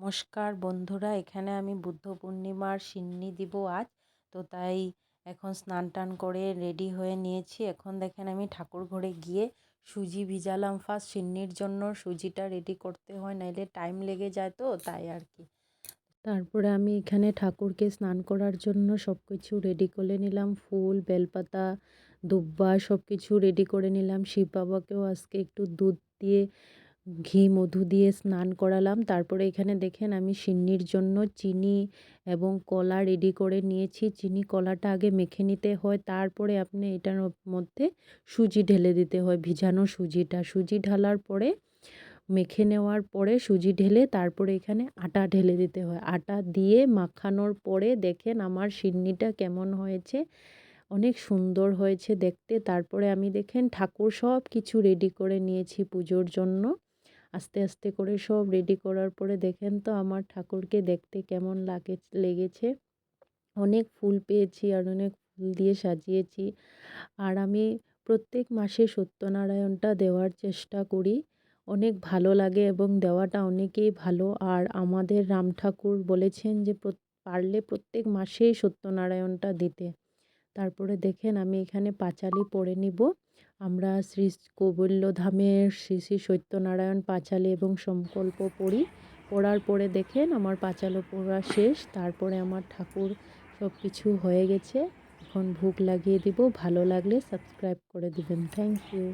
নমস্কার বন্ধুরা, এখানে আমি বুদ্ধ পূর্ণিমার সিন্নি দিব আজ। তো তাই এখন স্নান টান করে রেডি হয়ে নিয়েছি। এখন দেখেন আমি ঠাকুর ঘরে গিয়ে সুজি ভিজালাম। ফার্স্ট সিন্নির জন্য সুজিটা রেডি করতে হয়, নাইলে টাইম লেগে যায়, তো তাই আর কি। তারপরে আমি এখানে ঠাকুরকে স্নান করার জন্য সব কিছু রেডি করে নিলাম। ফুল, বেলপাতা, দুব্বা সব কিছু রেডি করে নিলাম। শিব বাবাকেও আজকে একটু দুধ দিয়ে, ঘি মধু দিয়ে স্নান করালাম। তারপরে এখানে দেখেন আমি সিন্নির জন্য চিনি এবং কলা রেডি করে নিয়েছি। চিনি কলাটা আগে মেখে নিতে হয়, তারপরে আপনি এটার মধ্যে সুজি ঢেলে দিতে হয়, ভিজানো সুজি ঢালার পরে, মেখে নেওয়ার পরে সুজি ঢেলে তারপরে এখানে আটা ঢেলে দিতে হয়। আটা দিয়ে মাখানোর পরে দেখেন আমার সিন্নিটা কেমন হয়েছে, অনেক সুন্দর হয়েছে দেখতে। তারপরে আমি দেখেন ঠাকুর সব কিছু রেডি করে নিয়েছি পুজোর জন্য। আস্তে আস্তে করে সব রেডি করার পরে দেখেন তো আমার ঠাকুরকে দেখতে কেমন লেগেছে। অনেক ফুল পেয়েছি আর অনেক ফুল দিয়ে সাজিয়েছি। আর আমি প্রত্যেক মাসে সত্যনারায়ণটা দেওয়ার চেষ্টা করি, অনেক ভালো লাগে এবং দেওয়াটা অনেকেই ভালো। আর আমাদের রাম ঠাকুর বলেছেন যে পারলে প্রত্যেক মাসেই সত্যনারায়ণটা দিতে। তারপরে দেখেন আমি এখানে পাঁচালি পরে নিব। আমরা শ্রী কৈবল্যধামের শ্রী শ্রী সত্যনারায়ণ পাঁচালি এবং সংকল্প পড়ি। পড়ার পরে দেখেন আমার পাঁচালো পড়া শেষ। তারপরে আমার ঠাকুর সব কিছু হয়ে গেছে। এখন ভোগ লাগিয়ে দিব। ভালো লাগলে সাবস্ক্রাইব করে দিবেন। Thank you.